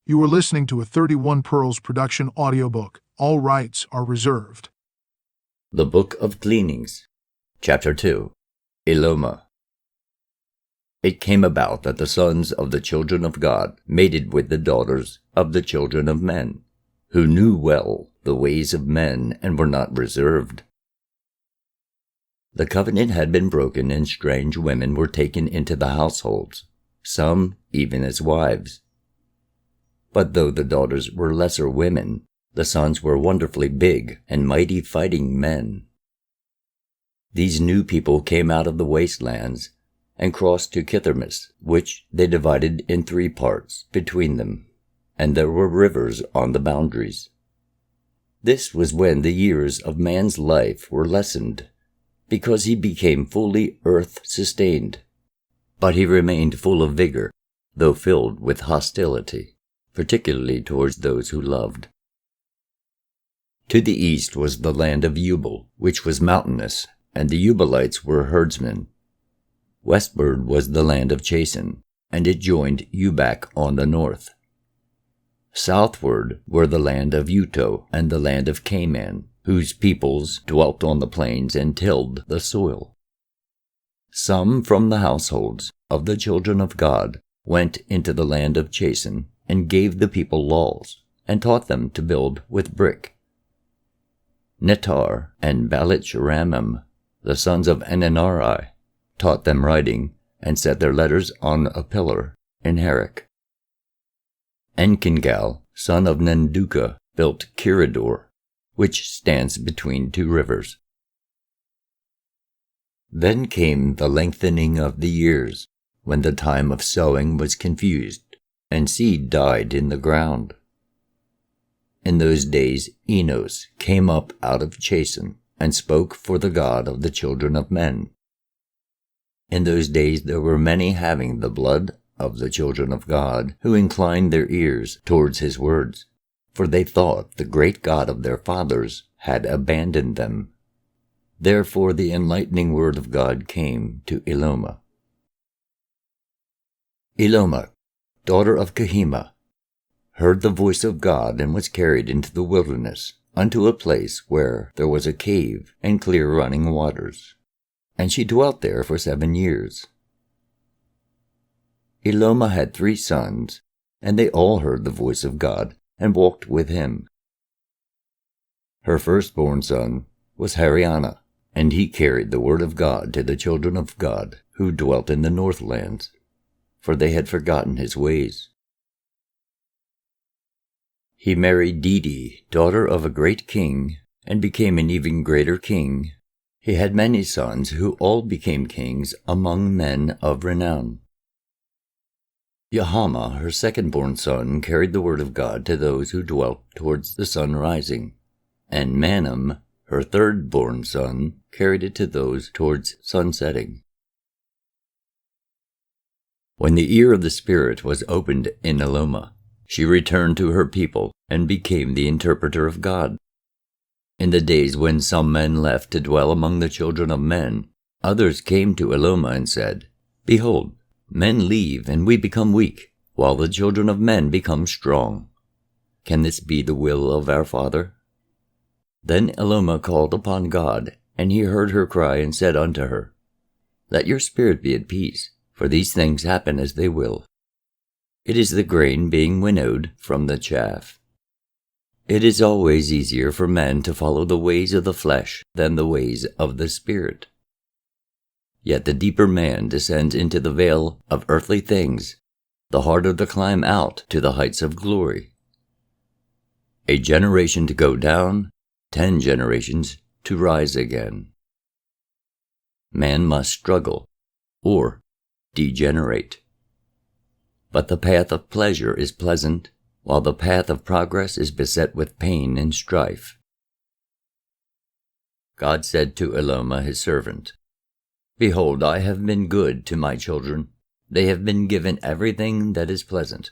You are listening to a 31 Pearls production audiobook. All rights are reserved. The Book of Gleanings, Chapter 2, Eloma. It came about that the sons of the children of God mated with the daughters of the children of men, who knew well the ways of men and were not reserved. The covenant had been broken, and strange women were taken into the households, some even as wives. But though the daughters were lesser women, the sons were wonderfully big and mighty fighting men. These new people came out of the wastelands and crossed to Kitharmus, which they divided in 3 parts between them, and there were rivers on the boundaries. This was when the years of man's life were lessened, because he became fully earth-sustained. But he remained full of vigor, though filled with hostility, particularly towards those who loved. To the east was the land of Ubal, which was mountainous, and the Ubalites were herdsmen. Westward was the land of Chasen, and it joined Ubak on the north. Southward were the land of Uto and the land of Canaan, whose peoples dwelt on the plains and tilled the soil. Some from the households of the children of God went into the land of Chasen and gave the people laws, and taught them to build with brick. Netar and Baalach-Ramim, the sons of Ananari, taught them writing, and set their letters on a pillar in Harak. Enkingal, son of Nenduka, built Kiridor, which stands between 2 rivers. Then came the lengthening of the years, when the time of sowing was confused, and seed died in the ground. In those days Enos came up out of Chasen, and spoke for the God of the children of men. In those days there were many having the blood of the children of God, who inclined their ears towards his words, for they thought the great God of their fathers had abandoned them. Therefore the enlightening word of God came to Eloma. Eloma, daughter of Kahima, heard the voice of God, and was carried into the wilderness, unto a place where there was a cave and clear running waters. And she dwelt there for 7 years. Eloma had 3 sons, and they all heard the voice of God, and walked with him. Her firstborn son was Hariana, and he carried the word of God to the children of God, who dwelt in the northlands, for they had forgotten his ways. He married Didi, daughter of a great king, and became an even greater king. He had many sons, who all became kings among men of renown. Yahama, her second-born son, carried the word of God to those who dwelt towards the sun rising, and Manam, her third-born son, carried it to those towards sunsetting. When the ear of the Spirit was opened in Eloma, she returned to her people and became the interpreter of God. In the days when some men left to dwell among the children of men, others came to Eloma and said, Behold, men leave and we become weak, while the children of men become strong. Can this be the will of our Father? Then Eloma called upon God, and he heard her cry and said unto her, Let your spirit be at peace, for these things happen as they will. It is the grain being winnowed from the chaff. It is always easier for men to follow the ways of the flesh than the ways of the Spirit. Yet the deeper man descends into the vale of earthly things, the harder the climb out to the heights of glory. A generation to go down, 10 generations to rise again. Man must struggle, or degenerate. But the path of pleasure is pleasant, while the path of progress is beset with pain and strife. God said to Eloma his servant, Behold, I have been good to my children. They have been given everything that is pleasant.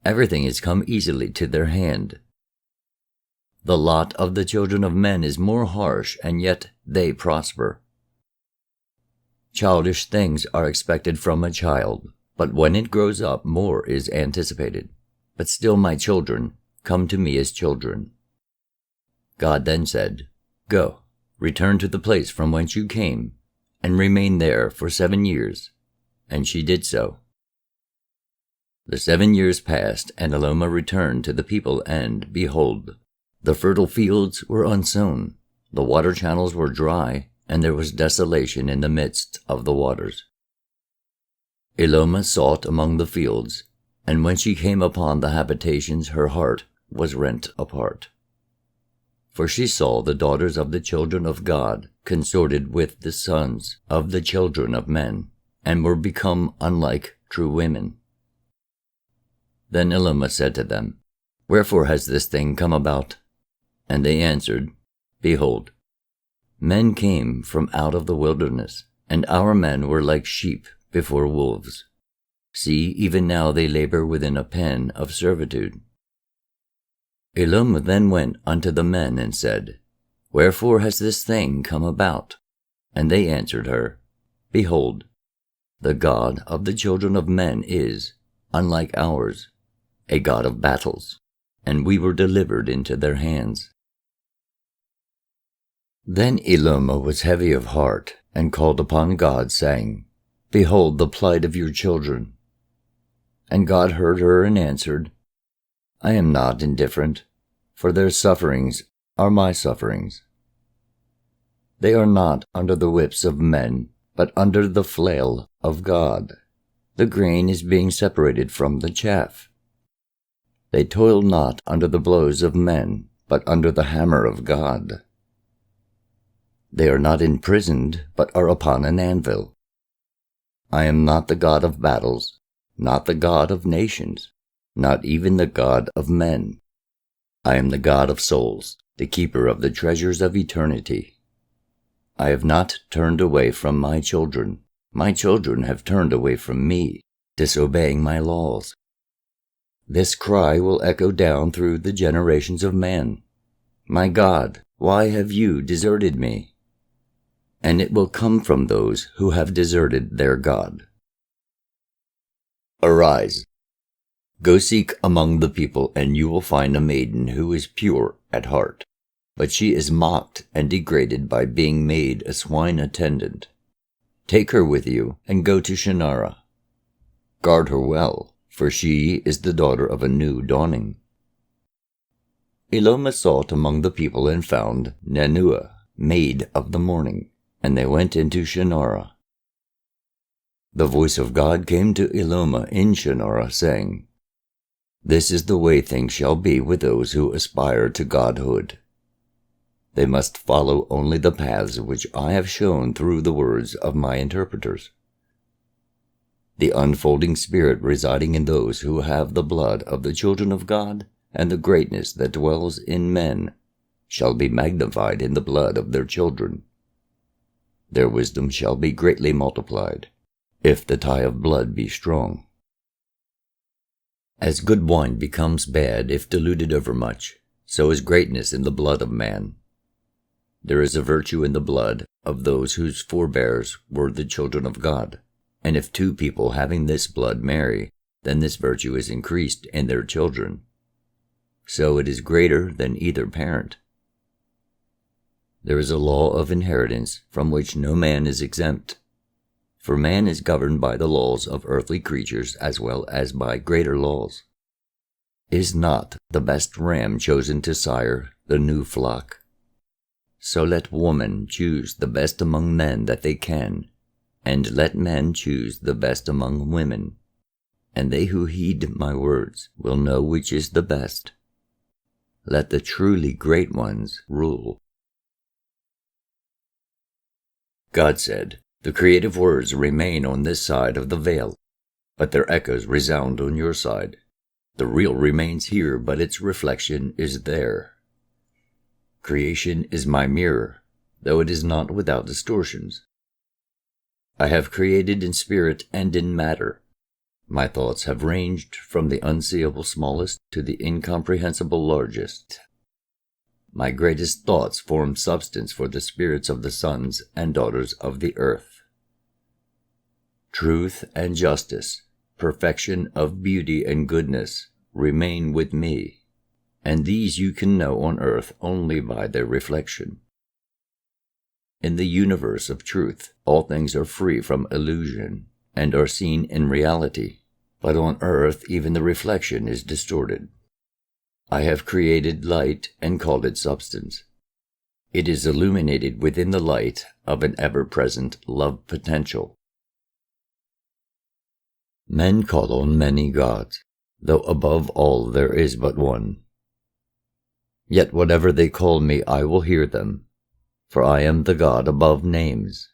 Everything has come easily to their hand. The lot of the children of men is more harsh, and yet they prosper. Childish things are expected from a child, but when it grows up more is anticipated. but still my children come to me as children. God then said, Go, return to the place from whence you came, and remain there for 7 years. And she did so. The 7 years passed, and Eloma returned to the people, and, behold, the fertile fields were unsown, the water channels were dry, and there was desolation in the midst of the waters. Eloma sought among the fields, and when she came upon the habitations, her heart was rent apart. For she saw the daughters of the children of God consorted with the sons of the children of men, and were become unlike true women. Then Eloma said to them, Wherefore has this thing come about? And they answered, Behold, men came from out of the wilderness, and our men were like sheep before wolves. See, even now they labor within a pen of servitude. Eloma then went unto the men and said, Wherefore has this thing come about? And they answered her, Behold, the God of the children of men is, unlike ours, a God of battles, and we were delivered into their hands. Then Eloma was heavy of heart, and called upon God, saying, Behold the plight of your children. And God heard her and answered, I am not indifferent, for their sufferings are my sufferings. They are not under the whips of men, but under the flail of God. The grain is being separated from the chaff. They toil not under the blows of men, but under the hammer of God. They are not imprisoned, but are upon an anvil. I am not the God of battles, not the God of nations, not even the God of men. I am the God of souls, the keeper of the treasures of eternity. I have not turned away from my children. My children have turned away from me, disobeying my laws. This cry will echo down through the generations of man. My God, why have you deserted me? And it will come from those who have deserted their God. Arise, go seek among the people, and you will find a maiden who is pure at heart, but she is mocked and degraded by being made a swine attendant. Take her with you, and go to Shinar. Guard her well, for she is the daughter of a new dawning. Eloma sought among the people and found Nenua, maid of the morning, and they went into Shinar. The voice of God came to Eloma in Shinar, saying, This is the way things shall be with those who aspire to godhood. They must follow only the paths which I have shown through the words of my interpreters. The unfolding spirit residing in those who have the blood of the children of God and the greatness that dwells in men shall be magnified in the blood of their children. Their wisdom shall be greatly multiplied, if the tie of blood be strong. As good wine becomes bad if diluted overmuch, so is greatness in the blood of man. There is a virtue in the blood of those whose forebears were the children of God, and if two people having this blood marry, then this virtue is increased in their children. So it is greater than either parent. There is a law of inheritance from which no man is exempt, for man is governed by the laws of earthly creatures as well as by greater laws. Is not the best ram chosen to sire the new flock? So let woman choose the best among men that they can, and let men choose the best among women, and they who heed my words will know which is the best. Let the truly great ones rule. God said, The creative words remain on this side of the veil, but their echoes resound on your side. The real remains here, but its reflection is there. Creation is my mirror, though it is not without distortions. I have created in spirit and in matter. My thoughts have ranged from the unseeable smallest to the incomprehensible largest. My greatest thoughts form substance for the spirits of the sons and daughters of the earth. Truth and justice, perfection of beauty and goodness, remain with me, and these you can know on earth only by their reflection. In the universe of truth, all things are free from illusion and are seen in reality, but on earth even the reflection is distorted. I have created light and called it substance. It is illuminated within the light of an ever-present love potential. Men call on many gods, though above all there is but one. Yet whatever they call me, I will hear them, for I am the God above names,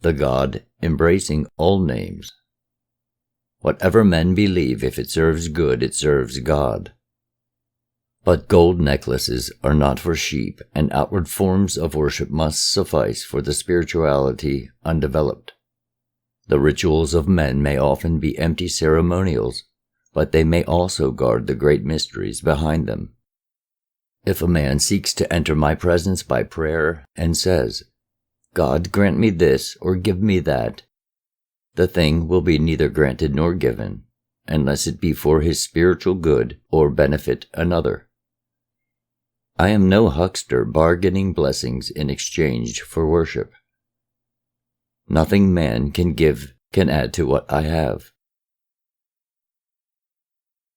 the God embracing all names. Whatever men believe, if it serves good, it serves God. But gold necklaces are not for sheep, and outward forms of worship must suffice for the spirituality undeveloped. The rituals of men may often be empty ceremonials, but they may also guard the great mysteries behind them. If a man seeks to enter my presence by prayer and says, "God, grant me this or give me that," the thing will be neither granted nor given, unless it be for his spiritual good or benefit another. I am no huckster bargaining blessings in exchange for worship. Nothing man can give can add to what I have.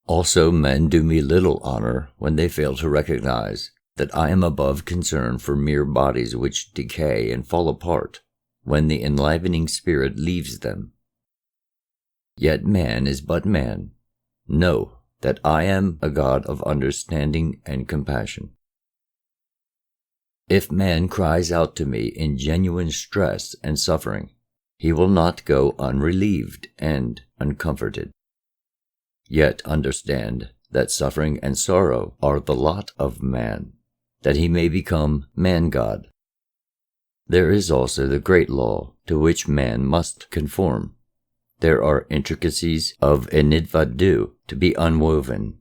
Also, men do me little honor when they fail to recognize that I am above concern for mere bodies which decay and fall apart when the enlivening spirit leaves them. Yet man is but man. Know that I am a God of understanding and compassion. If man cries out to me in genuine stress and suffering, he will not go unrelieved and uncomforted. Yet understand that suffering and sorrow are the lot of man, that he may become man-God. There is also the great law to which man must conform. There are intricacies of enidvadu to be unwoven,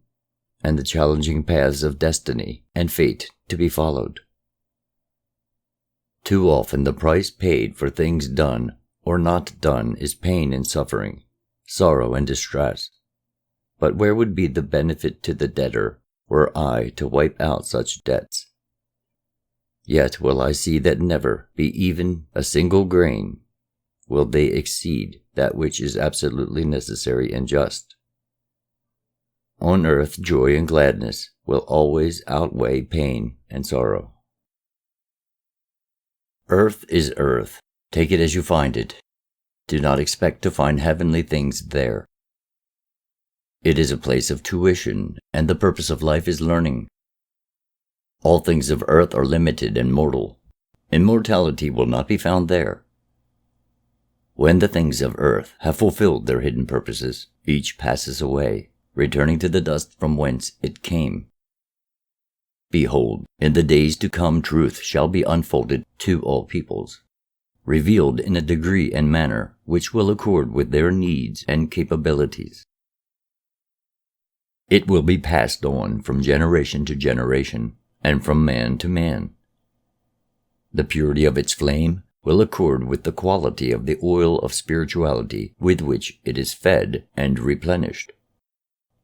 and the challenging paths of destiny and fate to be followed. Too often the price paid for things done or not done is pain and suffering, sorrow and distress. But where would be the benefit to the debtor were I to wipe out such debts? Yet will I see that never, be even a single grain, will they exceed that which is absolutely necessary and just. On earth, joy and gladness will always outweigh pain and sorrow. Earth is earth. Take it as you find it. Do not expect to find heavenly things there. It is a place of tuition, and the purpose of life is learning. All things of earth are limited and mortal. Immortality will not be found there. When the things of earth have fulfilled their hidden purposes, each passes away, returning to the dust from whence it came. Behold, in the days to come truth shall be unfolded to all peoples, revealed in a degree and manner which will accord with their needs and capabilities. It will be passed on from generation to generation, and from man to man. The purity of its flame will accord with the quality of the oil of spirituality with which it is fed and replenished.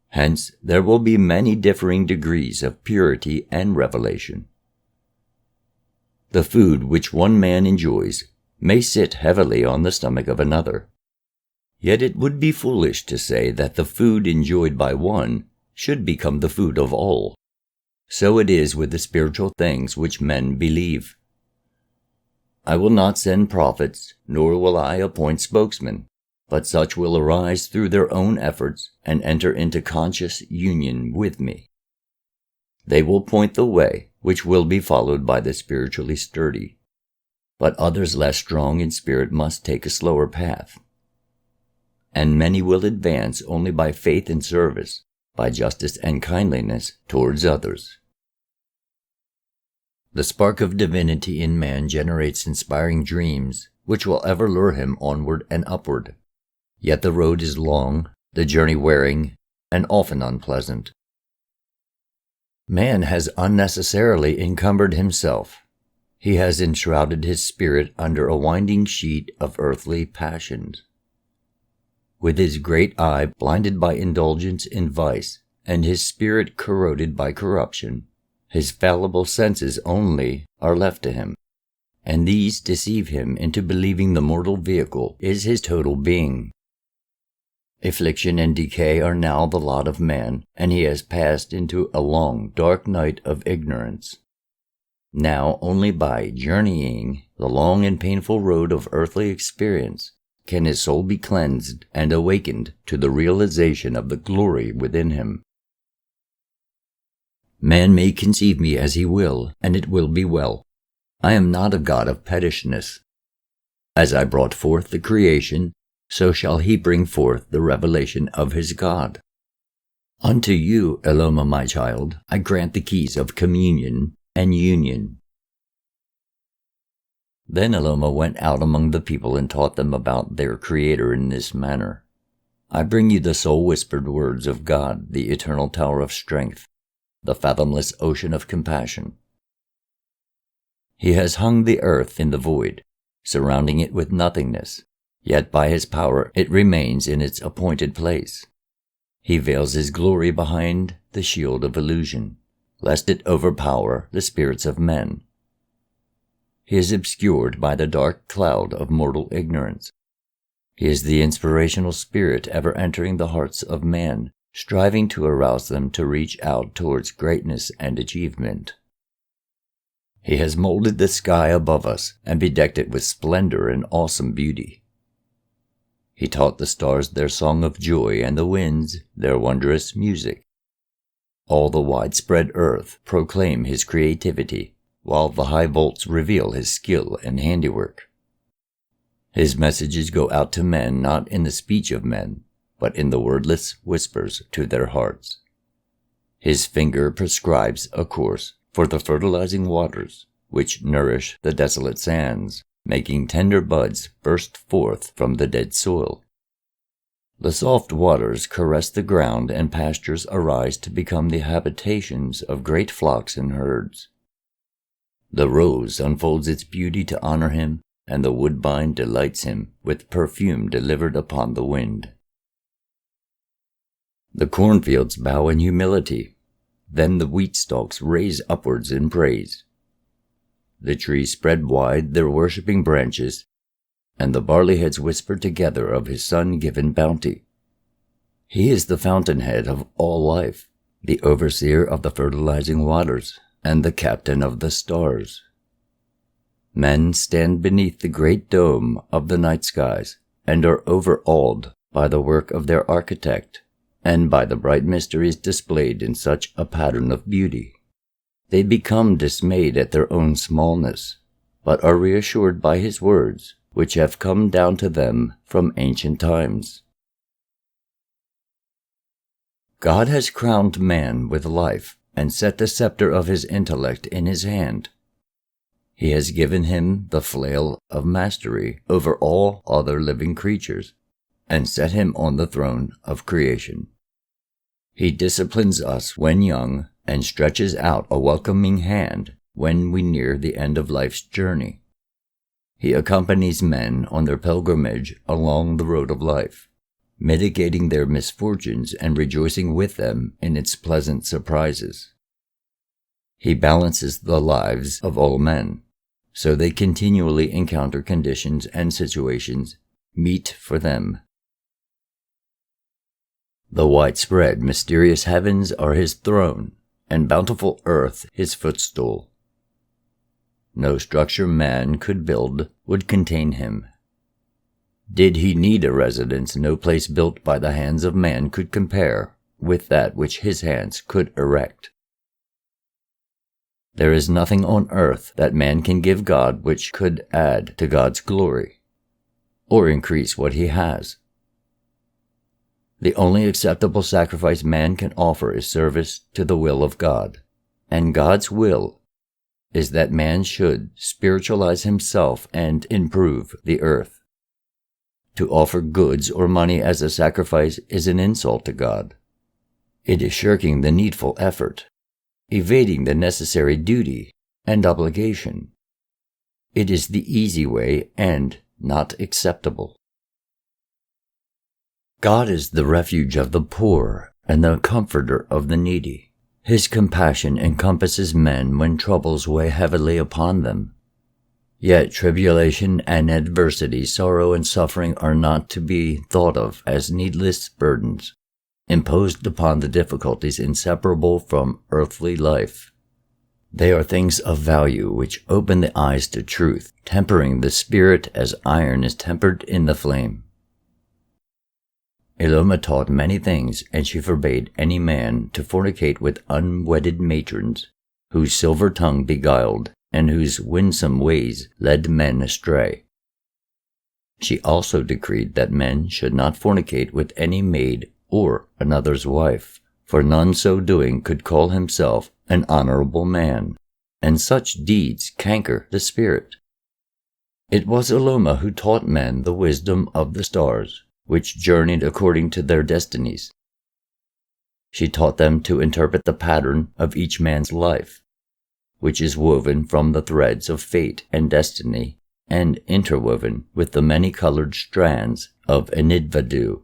Hence, there will be many differing degrees of purity and revelation. The food which one man enjoys may sit heavily on the stomach of another. Yet it would be foolish to say that the food enjoyed by one should become the food of all. So it is with the spiritual things which men believe. I will not send prophets, nor will I appoint spokesmen, but such will arise through their own efforts and enter into conscious union with me. They will point the way, which will be followed by the spiritually sturdy, but others less strong in spirit must take a slower path. And many will advance only by faith and service, by justice and kindliness towards others. The spark of divinity in man generates inspiring dreams, which will ever lure him onward and upward. Yet the road is long, the journey wearing, and often unpleasant. Man has unnecessarily encumbered himself. He has enshrouded his spirit under a winding sheet of earthly passions. With his great eye blinded by indulgence in vice, and his spirit corroded by corruption. His fallible senses only are left to him, and these deceive him into believing the mortal vehicle is his total being. Affliction and decay are now the lot of man, and he has passed into a long, dark night of ignorance. Now only by journeying the long and painful road of earthly experience can his soul be cleansed and awakened to the realization of the glory within him. Man may conceive me as he will, and it will be well. I am not a God of pettishness. As I brought forth the creation, so shall he bring forth the revelation of his God. Unto you, Eloma, my child, I grant the keys of communion and union. Then Eloma went out among the people and taught them about their Creator in this manner. I bring you the soul-whispered words of God, the eternal tower of strength, the fathomless ocean of compassion. He has hung the earth in the void, surrounding it with nothingness, yet by his power it remains in its appointed place. He veils his glory behind the shield of illusion, lest it overpower the spirits of men. He is obscured by the dark cloud of mortal ignorance. He is the inspirational spirit ever entering the hearts of man, striving to arouse them to reach out towards greatness and achievement. He has molded the sky above us and bedecked it with splendor and awesome beauty. He taught the stars their song of joy and the winds their wondrous music. All the widespread earth proclaim his creativity, while the high vaults reveal his skill and handiwork. His messages go out to men not in the speech of men, but in the wordless whispers to their hearts. His finger prescribes a course for the fertilizing waters, which nourish the desolate sands, making tender buds burst forth from the dead soil. The soft waters caress the ground, and pastures arise to become the habitations of great flocks and herds. The rose unfolds its beauty to honor him, and the woodbine delights him with perfume delivered upon the wind. The cornfields bow in humility, then the wheat stalks raise upwards in praise. The trees spread wide their worshipping branches, and the barley heads whisper together of his sun-given bounty. He is the fountainhead of all life, the overseer of the fertilizing waters, and the captain of the stars. Men stand beneath the great dome of the night skies, and are overawed by the work of their architect, and by the bright mysteries displayed in such a pattern of beauty. They become dismayed at their own smallness, but are reassured by his words, which have come down to them from ancient times. God has crowned man with life, and set the scepter of his intellect in his hand. He has given him the flail of mastery over all other living creatures, and set him on the throne of creation. He disciplines us when young, and stretches out a welcoming hand when we near the end of life's journey. He accompanies men on their pilgrimage along the road of life, mitigating their misfortunes and rejoicing with them in its pleasant surprises. He balances the lives of all men, so they continually encounter conditions and situations meet for them. The widespread, mysterious heavens are his throne, and bountiful earth his footstool. No structure man could build would contain him. Did he need a residence, no place built by the hands of man could compare with that which his hands could erect. There is nothing on earth that man can give God which could add to God's glory, or increase what he has. The only acceptable sacrifice man can offer is service to the will of God, and God's will is that man should spiritualize himself and improve the earth. To offer goods or money as a sacrifice is an insult to God. It is shirking the needful effort, evading the necessary duty and obligation. It is the easy way and not acceptable. God is the refuge of the poor and the comforter of the needy. His compassion encompasses men when troubles weigh heavily upon them. Yet tribulation and adversity, sorrow and suffering are not to be thought of as needless burdens, imposed upon the difficulties inseparable from earthly life. They are things of value which open the eyes to truth, tempering the spirit as iron is tempered in the flame. Eloma taught many things, and she forbade any man to fornicate with unwedded matrons, whose silver tongue beguiled, and whose winsome ways led men astray. She also decreed that men should not fornicate with any maid or another's wife, for none so doing could call himself an honorable man, and such deeds canker the spirit. It was Eloma who taught men the wisdom of the stars, which journeyed according to their destinies. She taught them to interpret the pattern of each man's life, which is woven from the threads of fate and destiny, and interwoven with the many-colored strands of Enidvadu.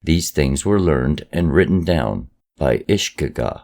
These things were learned and written down by Ishkaga,